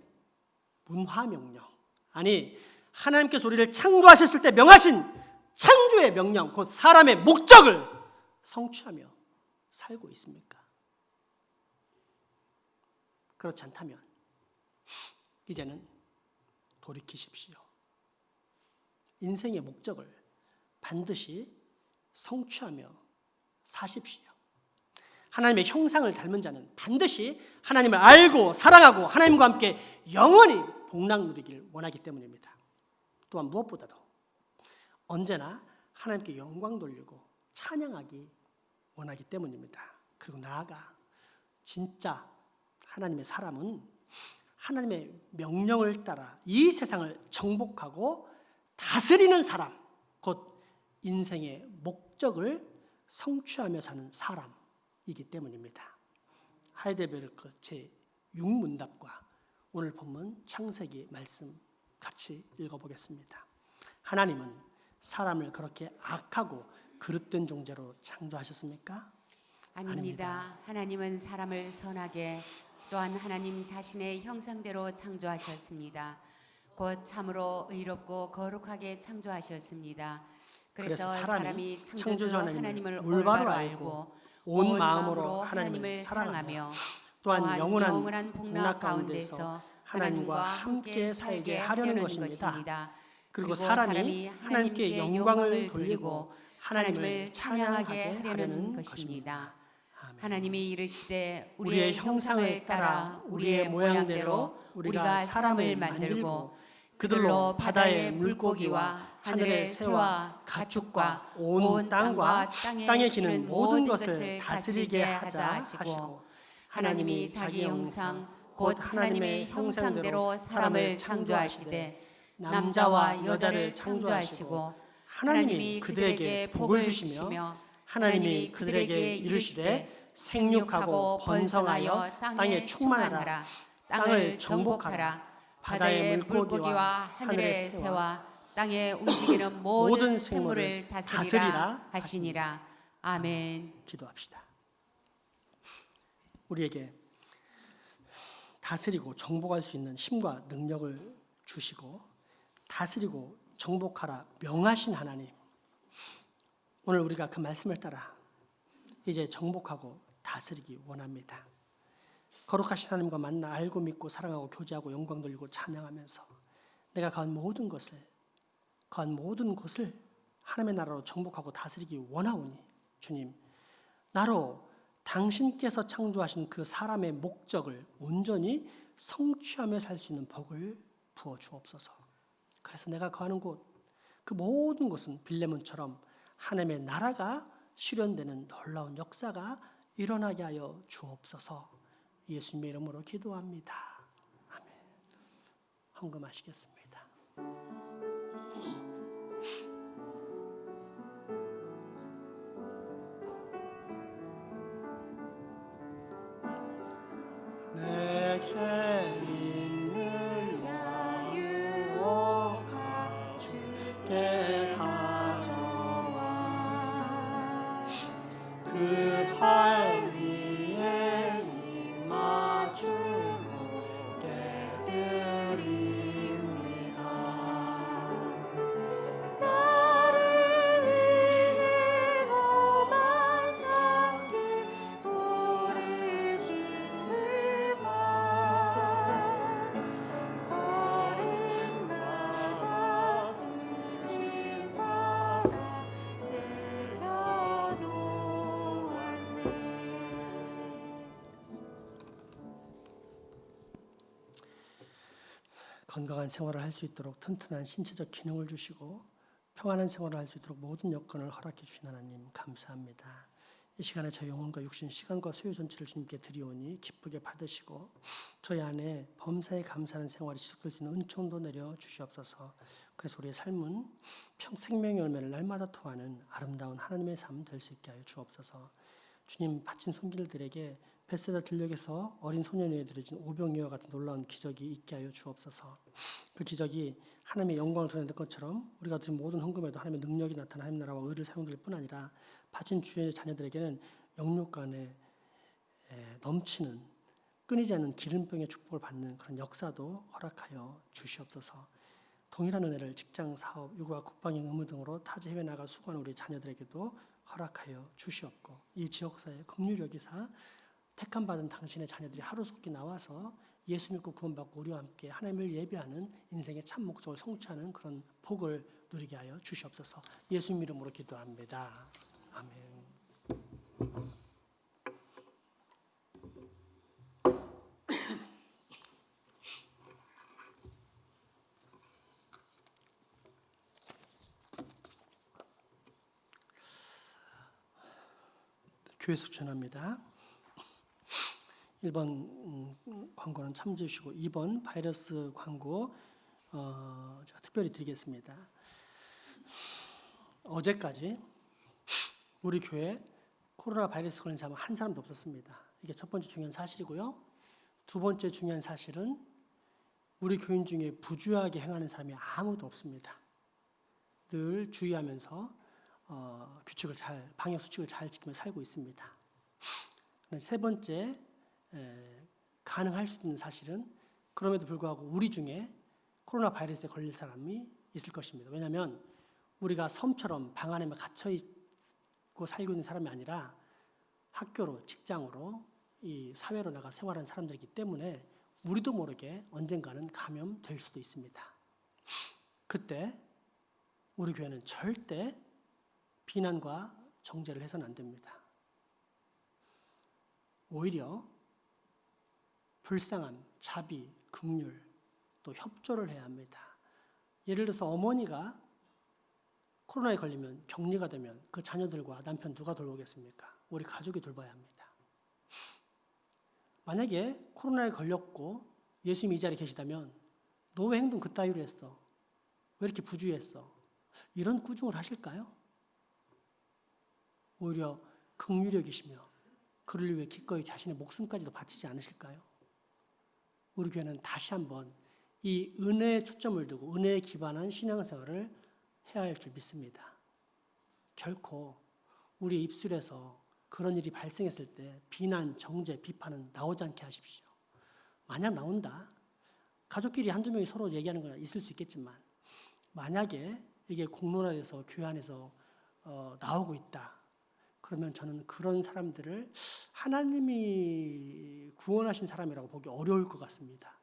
문화명령, 아니 하나님께서 우리를 창조하셨을 때 명하신 창조의 명령, 곧 사람의 목적을 성취하며 살고 있습니까? 그렇지 않다면 이제는 돌이키십시오. 인생의 목적을 반드시 성취하며 사십시오. 하나님의 형상을 닮은 자는 반드시 하나님을 알고 사랑하고 하나님과 함께 영원히 복락 누리길 원하기 때문입니다. 또한 무엇보다도 언제나 하나님께 영광 돌리고 찬양하기 원하기 때문입니다. 그리고 나아가 진짜 하나님의 사람은 하나님의 명령을 따라 이 세상을 정복하고 다스리는 사람, 곧 인생의 목적을 성취하며 사는 사람이기 때문입니다. 하이델베르크 제6문답과 오늘 본문 창세기 말씀 같이 읽어보겠습니다. 하나님은 사람을 그렇게 악하고 그릇된 존재로 창조하셨습니까? 아닙니다. 하나님은 사람을 선하게 또한 하나님 자신의 형상대로 창조하셨습니다. 곧 참으로 의롭고 거룩하게 창조하셨습니다. 그래서 사람이 창조주 하나님을 올바로 알고 온 마음으로 하나님을 사랑하며 또한 영원한 복락 가운데서 하나님과 함께 살게 하려는 것입니다. 그리고 사람이 하나님께 영광을 돌리고 하나님을 찬양하게 하려는 것입니다. 하나님이 이르시되 우리의 형상을 따라 우리의 모양대로 우리가 사람을 만들고 그들로 바다의 물고기와 하늘의 새와 가축과 온 땅과 땅에 기는 모든 것을 다스리게 하자 하시고 하나님이 자기 형상 곧 하나님의 형상대로 사람을 창조하시되 남자와 여자를 창조하시고 하나님이 그들에게 복을 주시며 하나님이 그들에게 이르시되 생육하고 번성하여 땅에 충만하라 땅을 정복하라 바다의 물고기와 하늘의 새와 땅에 움직이는 모든 생물을 다스리라 하시니라. 아멘. 기도합시다. 우리에게 다스리고 정복할 수 있는 힘과 능력을 주시고 다스리고 정복하라 명하신 하나님, 오늘 우리가 그 말씀을 따라 이제 정복하고 다스리기 원합니다. 거룩하신 하나님과 만나 알고 믿고 사랑하고 교제하고 영광 돌리고 찬양하면서 내가 가한 모든 곳을 하나님의 나라로 정복하고 다스리기 원하오니 주님, 나로 당신께서 창조하신 그 사람의 목적을 온전히 성취하며 살 수 있는 복을 부어 주옵소서. 그래서 내가 거하는 곳, 그 모든 곳은 빌레몬처럼 하나님의 나라가 실현되는 놀라운 역사가 일어나게 하여 주옵소서. 예수님의 이름으로 기도합니다. 아멘. 헌금하시겠습니다. 내게 있는 여유가 주께 가져와 그 팔 위에 입 맞추고 깨드립니다. 나를 위해 험한 산길 우리 짐을 봐 걸음 나가 두신 사랑 새겨놓았네. 건강한 생활을 할 수 있도록 튼튼한 신체적 기능을 주시고 평안한 생활을 할 수 있도록 모든 여건을 허락해 주신 하나님 감사합니다. 이 시간에 저희 영혼과 육신, 시간과 소유 전체를 주님께 드리오니 기쁘게 받으시고 저희 안에 범사에 감사하는 생활이 지속될 수 있는 은총도 내려 주시옵소서. 그래서 우리의 삶은 생명의 열매를 날마다 토하는 아름다운 하나님의 삶 될 수 있게 하여 주옵소서. 주님, 바친 손길들에게 베세다 들녘에서 어린 소년에 드려진 오병이와 같은 놀라운 기적이 있게 하여 주옵소서. 그 기적이 하나님의 영광을 드러낸 것처럼 우리가 드린 모든 헌금에도 하나님의 능력이 나타나 하나님 나라와 의를 사용될 뿐 아니라 바친 주의 자녀들에게는 영육간에 넘치는 끊이지 않는 기름병의 축복을 받는 그런 역사도 허락하여 주시옵소서. 동일한 은혜를 직장, 사업, 육아, 국방의 의무 등으로 타지 해외 나가 수고하는 우리 자녀들에게도 허락하여 주시옵고 이 지역사회의 긍휼히 여기사 택함받은 당신의 자녀들이 하루속히 나와서 예수 믿고 구원받고 우리와 함께 하나님을 예배하는 인생의 참 목적을 성취하는 그런 복을 누리게 하여 주시옵소서. 예수님 이름으로 기도합니다. 아멘. 교회에서 전합니다. 1번 광고는 참조해 주시고 2번 바이러스 광고 제가 특별히 드리겠습니다. 어제까지 우리 교회 코로나 바이러스 걸린 사람 한 사람도 없었습니다. 이게 첫 번째 중요한 사실이고요. 두 번째 중요한 사실은 우리 교인 중에 부주의하게 행하는 사람이 아무도 없습니다. 늘 주의하면서 방역 수칙을 잘 지키며 살고 있습니다. 세 번째, 가능할 수 있는 사실은 그럼에도 불구하고 우리 중에 코로나 바이러스에 걸릴 사람이 있을 것입니다. 왜냐하면 우리가 섬처럼 방 안에만 갇혀 있고 살고 있는 사람이 아니라 학교로, 직장으로, 이 사회로 나가 생활하는 사람들이기 때문에 우리도 모르게 언젠가는 감염될 수도 있습니다. 그때 우리 교회는 절대 비난과 정죄를 해서는 안 됩니다. 오히려 불쌍함, 자비, 긍휼, 또 협조를 해야 합니다. 예를 들어서 어머니가 코로나에 걸리면 격리가 되면 그 자녀들과 남편 누가 돌보겠습니까? 우리 가족이 돌봐야 합니다. 만약에 코로나에 걸렸고 예수님이 이 자리에 계시다면 너 왜 행동 그따위로 했어? 왜 이렇게 부주의했어? 이런 꾸중을 하실까요? 오히려 긍휼히 여기시며 그를 위해 기꺼이 자신의 목숨까지도 바치지 않으실까요? 우리 교회는 다시 한번 이 은혜에 초점을 두고 은혜에 기반한 신앙생활을 해야 할 줄 믿습니다. 결코 우리의 입술에서 그런 일이 발생했을 때 비난, 정죄, 비판은 나오지 않게 하십시오. 만약 나온다. 가족끼리 한두 명이 서로 얘기하는 건 있을 수 있겠지만 만약에 이게 공론화돼서 교회 안에서 나오고 있다. 그러면 저는 그런 사람들을 하나님이 구원하신 사람이라고 보기 어려울 것 같습니다.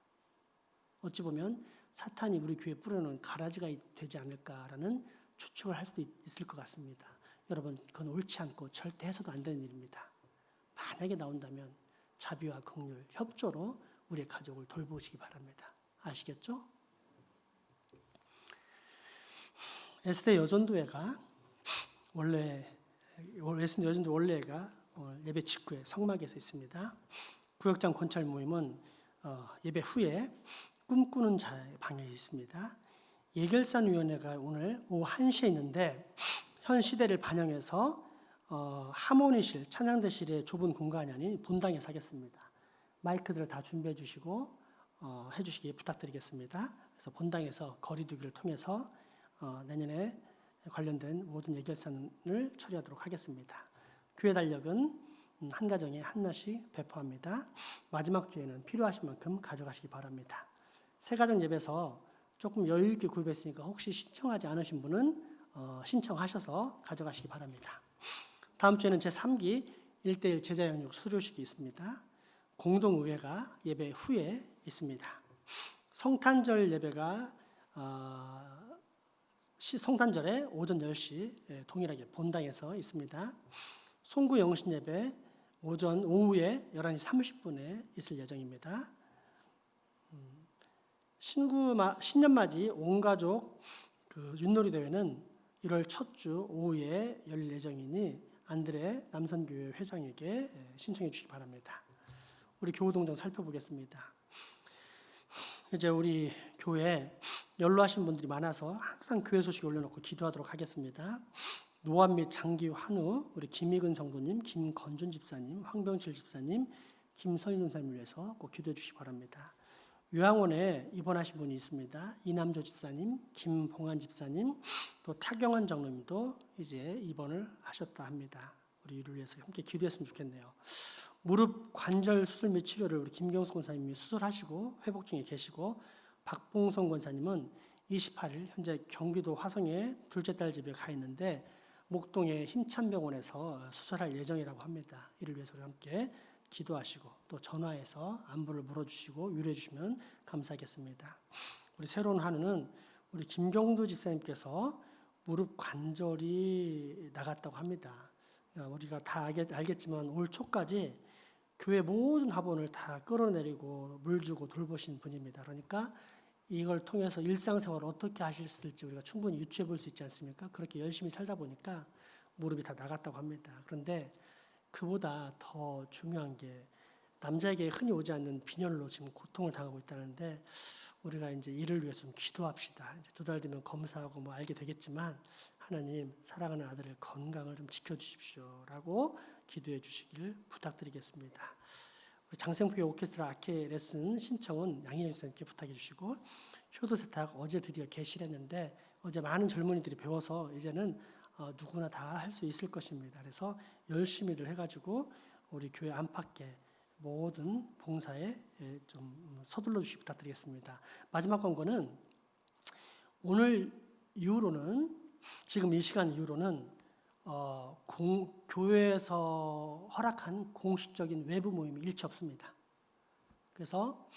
어찌 보면 사탄이 우리 교회에 뿌려놓은 가라지가 되지 않을까라는 추측을 할 수도 있을 것 같습니다. 여러분, 그건 옳지 않고 절대 해서도 안 되는 일입니다. 만약에 나온다면 자비와 긍휼, 협조로 우리의 가족을 돌보시기 바랍니다. 아시겠죠? 에스더 여전도회가 예수님 원래가 예배 직후에 성막에서 있습니다. 구역장 권찰 모임은 예배 후에 꿈꾸는 자의 방에 있습니다. 예결산위원회가 오늘 오후 1시에 있는데 현 시대를 반영해서 하모니실, 찬양대실의 좁은 공간이 아닌 본당에서 하겠습니다. 마이크들을 다 준비해 주시고 해주시기 부탁드리겠습니다. 그래서 본당에서 거리두기를 통해서 내년에 관련된 모든 예결산을 처리하도록 하겠습니다. 교회 달력은 한 가정에 하나씩 배포합니다. 마지막 주에는 필요하신 만큼 가져가시기 바랍니다. 새 가정 예배에서 조금 여유 있게 구입했으니까 혹시 신청하지 않으신 분은 신청하셔서 가져가시기 바랍니다. 다음 주에는 제3기 1:1 제자 영육 수료식이 있습니다. 공동의회가 예배 후에 있습니다. 성탄절 예배가 성탄절에 오전 10시 동일하게 본당에서 있습니다. 송구 영신 예배 오후에 11시 30분에 있을 예정입니다. 신년맞이 온가족 윷놀이 대회는 1월 첫 주 오후에 열릴 예정이니 안드레 남선교회 회장에게 신청해 주시기 바랍니다. 우리 교우동정 살펴보겠습니다. 이제 우리 교회에 연로하신 분들이 많아서 항상 교회 소식 올려놓고 기도하도록 하겠습니다. 노안 및 장기 환우, 우리 김희근 성도님, 김건준 집사님, 황병칠 집사님, 김선희 전사님을 위해서 꼭 기도해 주시기 바랍니다. 요양원에 입원하신 분이 있습니다. 이남조 집사님, 김봉환 집사님, 또 타경환 장로님도 이제 입원을 하셨다 합니다. 우리 이를 위해서 함께 기도했으면 좋겠네요. 무릎 관절 수술 및 치료를 우리 김경수 권사님이 수술하시고 회복 중에 계시고 박봉성 권사님은 28일 현재 경기도 화성에 둘째 딸 집에 가 있는데 목동의 힘찬병원에서 수술할 예정이라고 합니다. 이를 위해서 우리 함께 기도하시고 또 전화해서 안부를 물어주시고 위로해 주시면 감사하겠습니다. 우리 새로운 한우는 우리 김경두 집사님께서 무릎 관절이 나갔다고 합니다. 우리가 다 알겠지만 올 초까지 교회 모든 화분을 다 끌어내리고 물 주고 돌보신 분입니다. 그러니까 이걸 통해서 일상생활을 어떻게 하셨을지 우리가 충분히 유추해 볼 수 있지 않습니까? 그렇게 열심히 살다 보니까 무릎이 다 나갔다고 합니다. 그런데 그보다 더 중요한 게 남자에게 흔히 오지 않는 빈혈로 지금 고통을 당하고 있다는데 우리가 이제 이를 위해서 좀 기도합시다. 이제 2달 되면 검사하고 뭐 알게 되겠지만 하나님 사랑하는 아들의 건강을 좀 지켜주십시오라고 기도해 주시길 부탁드리겠습니다. 장생교회 오케스트라 아케 레슨 신청은 양희정 선생님께 부탁해 주시고, 효도 세탁 어제 드디어 개시를 했는데 어제 많은 젊은이들이 배워서 이제는 누구나 다 할 수 있을 것입니다. 그래서 열심히들 해가지고 우리 교회 안팎의 모든 봉사에 좀 서둘러 주시기 부탁드리겠습니다. 마지막 광고는 오늘 이후로는, 지금 이 시간 이후로는 교회에서 허락한 공식적인 외부 모임이 일체 없습니다. 그래서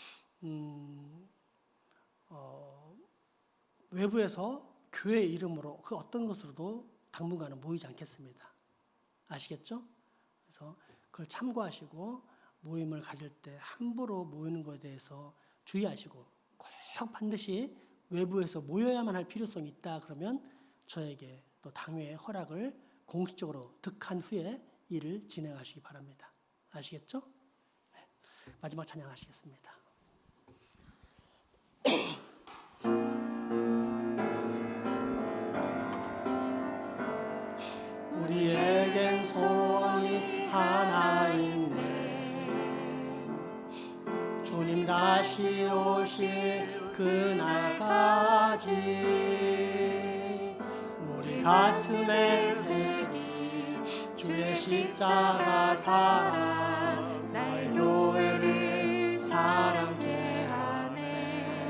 외부에서 교회 이름으로 그 어떤 것으로도 당분간은 모이지 않겠습니다. 아시겠죠? 그래서 그걸 참고하시고 모임을 가질 때 함부로 모이는 것에 대해서 주의하시고, 꼭 반드시 외부에서 모여야만 할 필요성이 있다 그러면 저에게 또 당회의 허락을 공식적으로 득한 후에 일을 진행하시기 바랍니다. 아시겠죠? 네. 마지막 찬양하시겠습니다. 우리에겐 소원이 하나 있네. 주님 다시 오실 그날까지 우리 가슴에 새긴 주의 십자가 사랑 나의 교회를 사랑케 하네.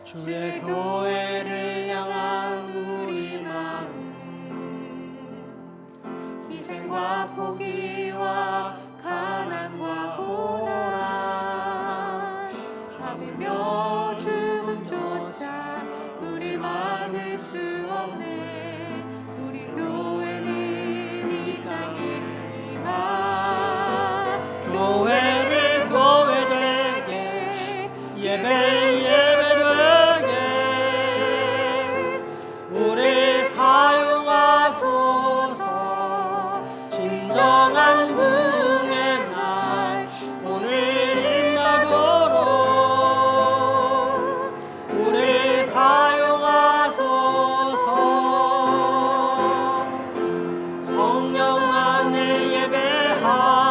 주의 교회를 향한 우리 마음, 희생과 포기와 가난과 고난, 하물며 죽음조차 우리 막을 수 없네. 우리 교회는 이 땅에 임하. 교회를 교회되게, 예배를 예배되게 우리 사용하소서. 진정한 부흥의 날 오늘 임하도록 우리 사용하소서. 성령 안에 예배하리라.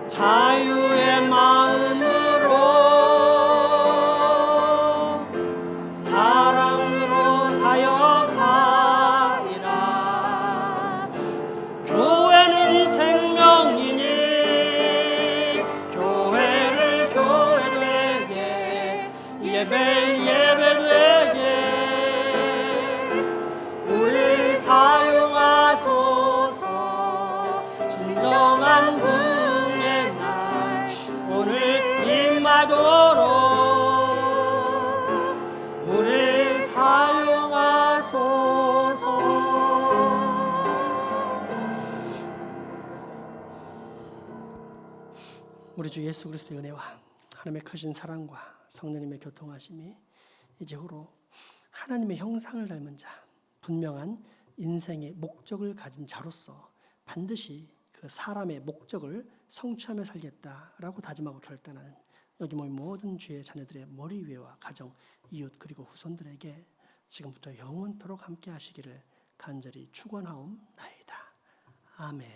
자유의 마음으로 사랑으로 사역하리라. 교회는 생명이니 교회를 교회되게, 예배를 예배되게 우리 사용하소서. 진정한 부흥의 날 오늘 임하도록 우리 사용하소서. 우리 주 예수 그리스도의 은혜와 하나님의 크신 사랑과 성령님의 교통하심이 이제후로 하나님의 형상을 닮은 자, 분명한 인생의 목적을 가진 자로서 반드시 그 사람의 목적을 성취하며 살겠다라고 다짐하고 결단하는 여기 모인 모든 주의 자녀들의 머리 위와 가정, 이웃 그리고 후손들에게 지금부터 영원토록 함께 하시기를 간절히 축원하옵나이다. 아멘.